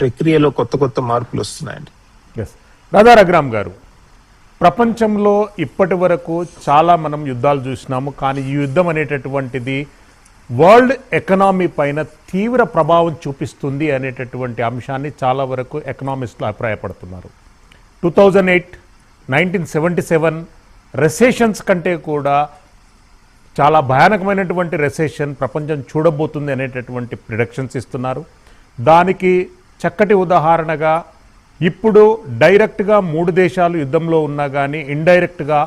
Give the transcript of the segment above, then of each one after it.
ప్రక్రియలో కొత్త కొత్త మార్పులు వస్తున్నాయండి. రాధా రఘురామ్ గారు, ప్రపంచంలో ఇప్పటి వరకు చాలా మనం యుద్ధాలు చూసినాము, కానీ ఈ యుద్ధం అనేటటువంటిది వరల్డ్ ఎకనామీ పైన తీవ్ర ప్రభావం చూపిస్తుంది అనేటటువంటి అంశాన్ని చాలా వరకు ఎకనామిస్టులు అభిప్రాయపడుతున్నారు. 2008, 1977 రెసెషన్స్ కంటే కూడా చాలా భయానకమైనటువంటి రెసెషన్ ప్రపంచం చూడబోతుంది అనేటటువంటి ప్రిడిక్షన్స్ ఇస్తున్నారు. దానికి చక్కటి ఉదాహరణగా ఇప్పుడు డైరెక్ట్గా 3 దేశాలు యుద్ధంలో ఉన్నా కానీ ఇండైరెక్ట్గా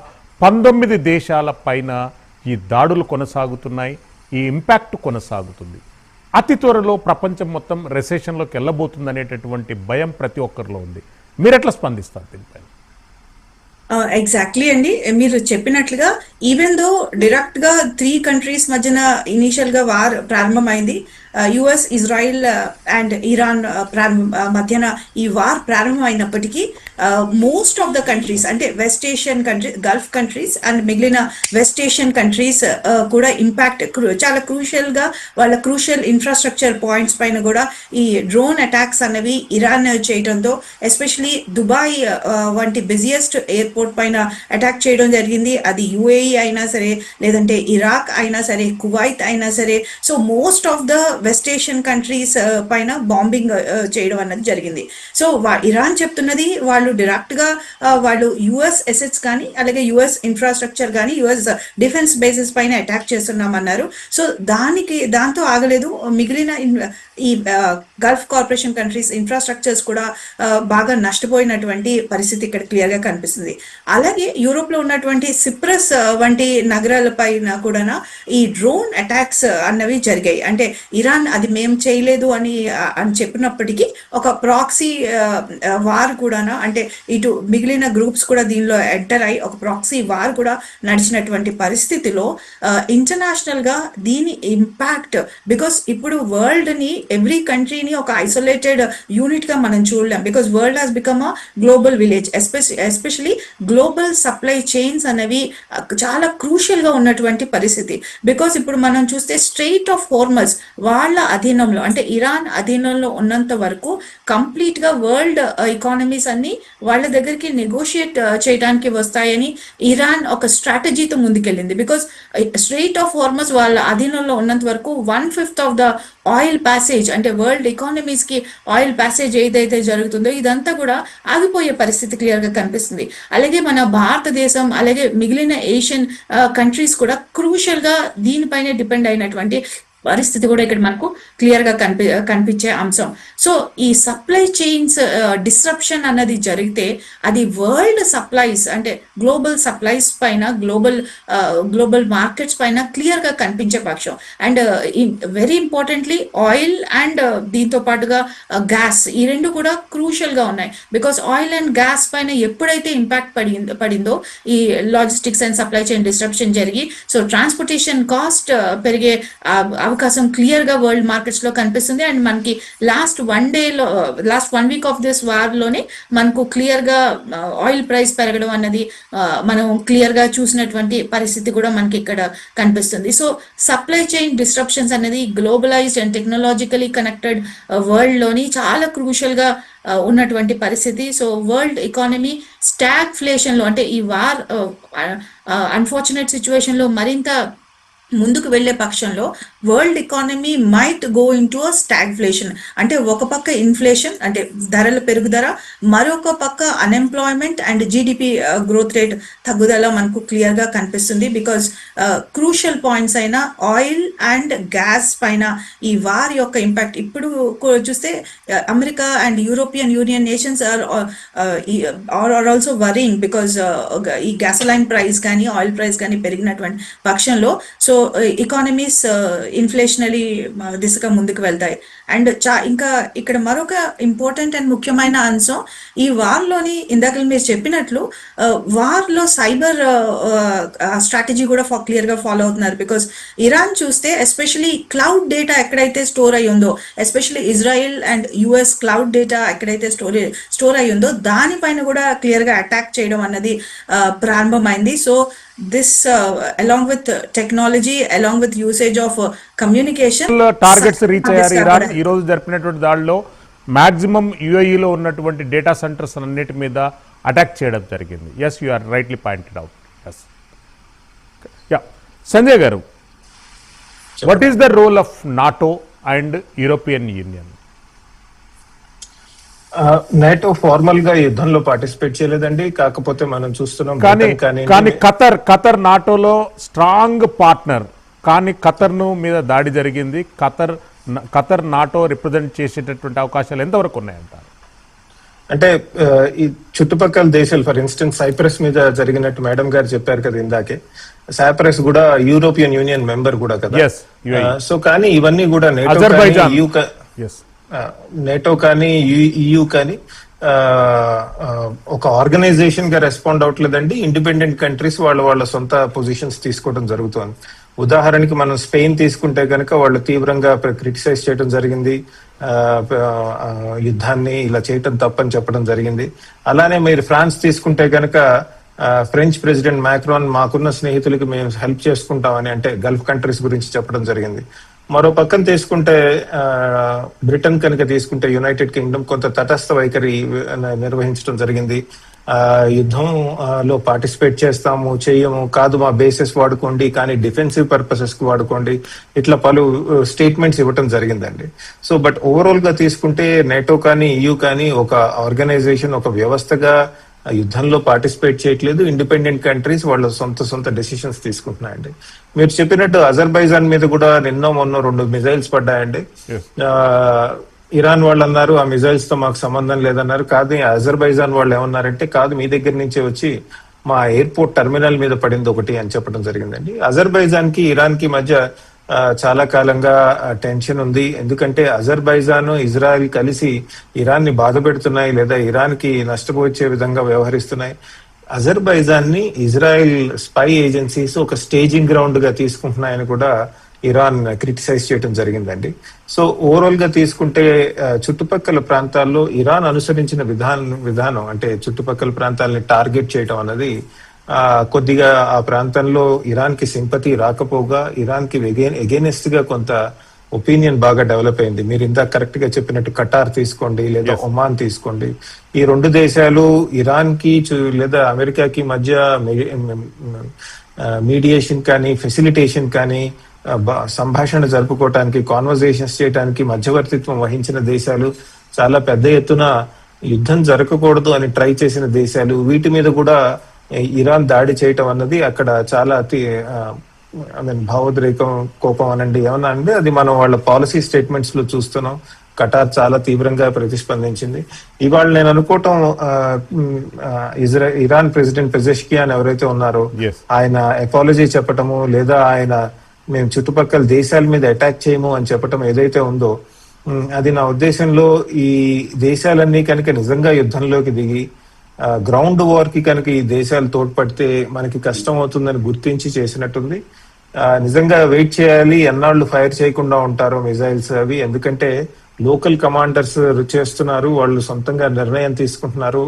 19 దేశాల పైన ఈ దాడులు కొనసాగుతున్నాయి, ఈ ఇంపాక్ట్ కొనసాగుతుంది. అతి త్వరలో ప్రపంచం మొత్తం రెసెషన్లోకి వెళ్ళబోతుంది అనేటటువంటి భయం ప్రతి ఒక్కరిలో ఉంది. మీరు ఎట్లా స్పందిస్తారు దీనిపైన? ఎగ్జాక్ట్లీ అండి, మీరు చెప్పినట్లుగా ఈవెన్ దో డైరెక్ట్ గా 3 కంట్రీస్ మధ్యన ఇనీషియల్ గా వార్ ప్రారంభమైంది. యుఎస్, ఇజ్రాయిల్ అండ్ ఇరాన్ మధ్యన ఈ వార్ ప్రారంభమైనప్పటికీ మోస్ట్ ఆఫ్ ద కంట్రీస్ అంటే West Asian countries, Gulf countries and మిగిలిన వెస్ట్ ఏషియన్ కంట్రీస్ కూడా ఇంపాక్ట్ చాలా క్రూషియల్ గా వాళ్ళ క్రూషియల్ ఇన్ఫ్రాస్ట్రక్చర్ పాయింట్స్ పైన కూడా ఈ డ్రోన్ అటాక్స్ అన్నవి ఇరాన్ చేయడంతో, ఎస్పెషలీ దుబాయ్ వంటి బిజియెస్ట్ ఎయిర్పోర్ట్ పైన అటాక్ చేయడం జరిగింది. అది యుఏఈ అయినా సరే, లేదంటే ఇరాక్ అయినా సరే, కువైత్ అయినా సరే, so most of the west Asian countries పైన బాంబింగ్ చేయడం అన్నది జరిగింది. సో ఇరాన్ చెప్తున్నది వాళ్ళు డైరెక్ట్ గా వాళ్ళు యుఎస్ ఎసెట్స్ కానీ, అలాగే యుఎస్ ఇన్ఫ్రాస్ట్రక్చర్ కానీ, యుఎస్ డిఫెన్స్ బేసెస్ పైన అటాక్ చేస్తున్నామన్నారు. సో దాంతో ఆగలేదు, మిగిలిన ఈ గల్ఫ్ కార్పొరేషన్ కంట్రీస్ ఇన్ఫ్రాస్ట్రక్చర్స్ కూడా బాగా నష్టపోయినటువంటి పరిస్థితి ఇక్కడ క్లియర్ గా కనిపిస్తుంది. అలాగే యూరోప్ లో ఉన్నటువంటి సిప్రస్ వంటి నగరాల పైన కూడా ఈ డ్రోన్ అటాక్స్ అన్నవి జరిగాయి. అంటే ఇరాన్ అది మేము చేయలేదు అని చెప్పినప్పటికీ ఒక ప్రాక్సీ వార్ కూడా, అంటే ఇటు మిగిలిన గ్రూప్స్ కూడా దీనిలో ఎంటర్ అయ్యి ఒక ప్రాక్సీ వార్ కూడా నడిచినటువంటి పరిస్థితిలో ఇంటర్నేషనల్ గా దీని ఇంపాక్ట్, బికాస్ ఇప్పుడు వరల్డ్ ని ఎవ్రీ కంట్రీని ఒక ఐసోలేటెడ్ యూనిట్ గా మనం చూడలేం, because world has become a global village. Especially global supply chains అనేవి చాలా క్రూషియల్ గా ఉన్నటువంటి పరిస్థితి. బికాస్ ఇప్పుడు మనం చూస్తే స్ట్రెయిట్ ఆఫ్ హార్మజ్ వాళ్ళ అధీనంలో, అంటే ఇరాన్ అధీనంలో ఉన్నంత వరకు కంప్లీట్ గా వరల్డ్ ఎకానమీస్ అన్ని వాళ్ళ దగ్గరికి నెగోషియేట్ చేయడానికి వస్తాయని ఇరాన్ ఒక స్ట్రాటజీతో ముందుకెళ్ళింది. బికాస్ స్ట్రెయిట్ ఆఫ్ హార్మజ్ వాళ్ళ అధీనంలో ఉన్నంత వరకు 1/5 ఆఫ్ ద ఆయిల్ ప్యాసేజ్, అంటే వరల్డ్ ఎకానమీస్ కి ఆయిల్ ప్యాసేజ్ ఏదైతే జరుగుతుందో ఇదంతా కూడా ఆగిపోయే పరిస్థితి క్లియర్ గా కనిపిస్తుంది. అలాగే మన భారతదేశం, అలాగే మిగిలిన ఏషియన్ కంట్రీస్ కూడా క్రూషియల్ గా దీనిపైనే డిపెండ్ అయినటువంటి పరిస్థితి కూడా ఇక్కడ మనకు క్లియర్ గా కనిపించే అంశం. సో ఈ సప్లై చైన్స్ డిస్రప్షన్ అన్నది జరిగితే అది వరల్డ్ సప్లైస్, అంటే గ్లోబల్ సప్లైస్ పైన, గ్లోబల్ మార్కెట్స్ పైన క్లియర్ గా కనిపించే పక్షం. And very importantly oil and దీంతో పాటుగా గ్యాస్, ఈ రెండు కూడా క్రూషియల్ గా ఉన్నాయి. బికాస్ ఆయిల్ అండ్ గ్యాస్ పైన ఎప్పుడైతే ఇంపాక్ట్ పడిందో ఈ logistics and supply chain disruption జరిగి, సో ట్రాన్స్పోర్టేషన్ కాస్ట్ పెరిగే అవకాశం క్లియర్ గా వరల్డ్ మార్కెట్స్ లో కనిపిస్తుంది. అండ్ మనకి last 1 week off this war లోనే మనకు క్లియర్ గా ఆయిల్ ప్రైస్ పెరగడం అన్నది మనం క్లియర్ గా చూసినటువంటి పరిస్థితి కూడా మనకి ఇక్కడ కనిపిస్తుంది. సో సప్లై చైన్ డిస్ట్రప్షన్స్ అనేది globalised and technologically connected world లోని చాలా క్రూషియల్ గా ఉన్నటువంటి పరిస్థితి. సో వరల్డ్ ఎకానమీ స్టాగ్ఫ్లేషన్ లో, అంటే ఈ వార్ అన్ఫార్చునేట్ సిచ్యువేషన్ లో మరింత ముందుకు వెళ్లే పక్షంలో world economy might go into a stagflation. అంటే ఒక పక్క ఇన్ఫ్లేషన్ అంటే ధరల పెరుగుదల, మరొక పక్క unemployment and GDP growth rate తగ్గుదల మనకు క్లియర్ గా కనిపిస్తుంది. బికాస్ క్రూషియల్ పాయింట్స్ అయిన ఆయిల్ అండ్ గ్యాస్ పైన ఈ వార్ యొక్క ఇంపాక్ట్ ఇప్పుడు చూస్తే America and European Union nations are also worrying, because ఈ గ్యాసోలైన్ ప్రైస్ కానీ ఆయిల్ ప్రైస్ కానీ పెరిగినటువంటి పక్షంలో సో ఎకానమీస్ ఇన్ఫ్లేషనరీ దిశగా ముందుకు వెళ్తాయి. అండ్ ఇంకా ఇక్కడ మరొక ఇంపార్టెంట్ అండ్ ముఖ్యమైన అంశం, ఈ వార్లోని ఇందాక మీరు చెప్పినట్లు వార్లో సైబర్ స్ట్రాటజీ కూడా క్లియర్ గా ఫాలో అవుతున్నారు. బికాస్ ఇరాన్ చూస్తే ఎస్పెషలీ క్లౌడ్ డేటా ఎక్కడైతే స్టోర్ అయి ఉందో, especially Israel and US cloud data ఎక్కడైతే స్టోర్ అయి ఉందో దానిపైన కూడా క్లియర్ గా అటాక్ చేయడం అన్నది ప్రారంభమైంది. So this along with technology, along with usage of communication, targets reach అయ్యారు ఇరాన్. ఈ రోజు జరిపినటువంటి దాడిలో మ్యాక్సిమం యుఏఈలో ఉన్నటువంటి డేటా సెంటర్స్ అన్నిటి మీద అటాక్ చేయడం జరిగింది. Yes, you are rightly pointed out. Yes, yeah. Sanjay గారు, what is the role of NATO and European Union? NATO formal గా యుద్ధంలో పార్టిసిపేట్ చేయలేదండి. కాకపోతే మనం చూస్తున్నాం కానీ బ్రిటన్ కానీ ఖతర్ నాటోలో స్ట్రాంగ్ పార్ట్నర్, కానీ ఖతర్ను మీద దాడి జరిగింది. ఖతర్ నాటో రిప్రజెంట్ చేసేటటువంటి అవకాశాలు ఎంతవరకు ఉన్నాయంటారు? అంటే ఈ చుట్టుపక్కల దేశాలు, ఫర్ ఇన్స్టెన్స్ సైప్రస్ మీద జరిగినట్టు మేడం గారు చెప్పారు కదా ఇందాకే, సైప్రస్ కూడా యూరోపియన్ యూనియన్ మెంబర్ కూడా కదా. Yes, UAE. సో కానీ ఇవన్నీ కూడా నేటో అజర్బైజాన్. కానీ Yes. నేటో కానీ EU కానీ ఒక ఆర్గనైజేషన్ గా రెస్పాండ్ అవట్లేదండి. ఇండిపెండెంట్ కంట్రీస్ వాళ్ళ సొంత పొజిషన్స్ తీసుకోవడం జరుగుతుంది. ఉదాహరణకి మనం స్పెయిన్ తీసుకుంటే కనుక వాళ్ళు తీవ్రంగా క్రిటిసైజ్ చేయడం జరిగింది, యుద్ధాన్ని ఇలా చేయటం తప్పని చెప్పడం జరిగింది. అలానే మీరు ఫ్రాన్స్ తీసుకుంటే కనుక ఫ్రెంచ్ ప్రెసిడెంట్ మ్యాక్రాన్ మాకున్న స్నేహితులకి మేము హెల్ప్ చేసుకుంటామని, అంటే గల్ఫ్ కంట్రీస్ గురించి చెప్పడం జరిగింది. మరో పక్కన తీసుకుంటే బ్రిటన్ కనుక తీసుకుంటే యునైటెడ్ కింగ్డమ్ కొంత తటస్థ వైఖరి నిర్వహించడం జరిగింది. యుద్ధంలో పార్టిసిపేట్ చేస్తాము, చెయ్యము, కాదు మా బేసెస్ వాడుకోండి కానీ డిఫెన్సివ్ పర్పసెస్ కి వాడుకోండి, ఇట్లా పలు స్టేట్మెంట్స్ ఇవ్వటం జరిగిందండి. సో బట్ ఓవరాల్ గా తీసుకుంటే నేటో కానీ EU కానీ ఒక ఆర్గనైజేషన్, ఒక వ్యవస్థగా యుద్ధంలో పార్టిసిపేట్ చేయట్లేదు. ఇండిపెండెంట్ కంట్రీస్ వాళ్ళ సొంత డెసిషన్స్ తీసుకుంటున్నాయండి. మీరు చెప్పినట్టు అజర్బైజాన్ మీద కూడా మొన్న 2 మిజైల్స్ పడ్డాయండి. ఇరాన్ వాళ్ళు అన్నారు ఆ మిజైల్స్ తో మాకు సంబంధం లేదన్నారు. కాదు, అజర్బైజాన్ వాళ్ళు ఏమన్నారంటే కాదు మీ దగ్గర నుంచే వచ్చి మా ఎయిర్పోర్ట్ టెర్మినల్ మీద పడింది ఒకటి అని చెప్పడం జరిగిందండి. అజర్బైజాన్ కి ఇరాన్ కి మధ్య చాలా కాలంగా టెన్షన్ ఉంది. ఎందుకంటే అజర్బైజాన్, ఇజ్రాయెల్ కలిసి ఇరాన్ ని బాధ పెడుతున్నాయి లేదా ఇరాన్ కి నష్టపోయే విధంగా వ్యవహరిస్తున్నాయి. అజర్బైజాన్ ని ఇజ్రాయెల్ స్పై ఏజెన్సీస్ ఒక స్టేజింగ్ గ్రౌండ్ గా తీసుకుంటున్నాయని కూడా ఇరాన్ క్రిటిసైజ్ చేయడం జరిగిందండి. సో ఓవరాల్ గా తీసుకుంటే చుట్టుపక్కల ప్రాంతాల్లో ఇరాన్ అనుసరించిన విధానం అంటే చుట్టుపక్కల ప్రాంతాలని టార్గెట్ చేయడం అన్నది కొద్దిగా ఆ ప్రాంతంలో ఇరాన్ కి సింపతి రాకపోగా ఇరాన్ కి ఎగెనెస్ట్ గా కొంత ఒపీనియన్ బాగా డెవలప్ అయింది. మీరు ఇందాక కరెక్ట్ గా చెప్పినట్టు ఖటార్ తీసుకోండి లేదా ఒమాన్ తీసుకోండి, ఈ 2 దేశాలు ఇరాన్ కి లేదా అమెరికాకి మధ్య మీడియేషన్ కానీ ఫెసిలిటేషన్ కానీ సంభాషణ జరుపుకోవటానికి, కాన్వర్జేషన్స్ చేయడానికి మధ్యవర్తిత్వం వహించిన దేశాలు, చాలా పెద్ద ఎత్తున యుద్ధం జరగకూడదు అని ట్రై చేసిన దేశాలు. వీటి మీద కూడా ఇరాన్ దాడి చేయటం అన్నది అక్కడ చాలా భావోద్రేకం, కోపం అనండి ఏమన్నా అండి, అది మనం వాళ్ళ పాలసీ స్టేట్మెంట్స్ లో చూస్తున్నాం. ఖటార్ చాలా తీవ్రంగా ప్రతిస్పందించింది. ఇవాళ నేను అనుకోవటం ఇరాన్ ప్రెసిడెంట్ పెజెష్కియాన్ ఎవరైతే ఉన్నారో ఆయన అపాలజీ చెప్పటము లేదా ఆయన మేము చుట్టుపక్కల దేశాల మీద అటాక్ చేయము అని చెప్పటం ఏదైతే ఉందో, అది నా ఉద్దేశంలో ఈ దేశాలన్నీ కనుక నిజంగా యుద్ధంలోకి దిగి గ్రౌండ్ వార్ కి కనుక ఈ దేశాలు తోడ్పడితే మనకి కష్టం అవుతుందని గుర్తించి చేసినట్టుంది. నిజంగా వెయిట్ చేయాలి ఎన్నాళ్ళు ఫైర్ చేయకుండా ఉంటారో మిజైల్స్ అవి, ఎందుకంటే లోకల్ కమాండర్స్ చేస్తున్నారు, వాళ్ళు సొంతంగా నిర్ణయం తీసుకుంటున్నారు,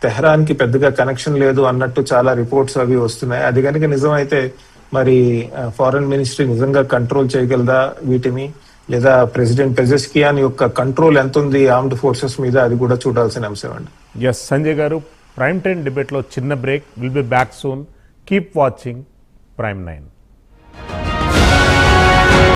తెహరాన్ కి పెద్దగా కనెక్షన్ లేదు అన్నట్టు చాలా రిపోర్ట్స్ అవి వస్తున్నాయి. అది కనుక నిజమైతే మరి ఫారెన్ మినిస్ట్రీ నిజంగా కంట్రోల్ చేయగలదా వీటిని, లేదా ప్రెసిడెంట్ పెజెష్కియాన్ యొక్క కంట్రోల్ ఎంత ఉంది ఆర్మ్డ్ ఫోర్సెస్ మీద, అది కూడా చూడాల్సిన అంశం అండి. ఎస్ సంజయ్ గారు, ప్రైమ్ 10 డిబేట్లో చిన్న break. Will be back soon. Keep watching Prime 9.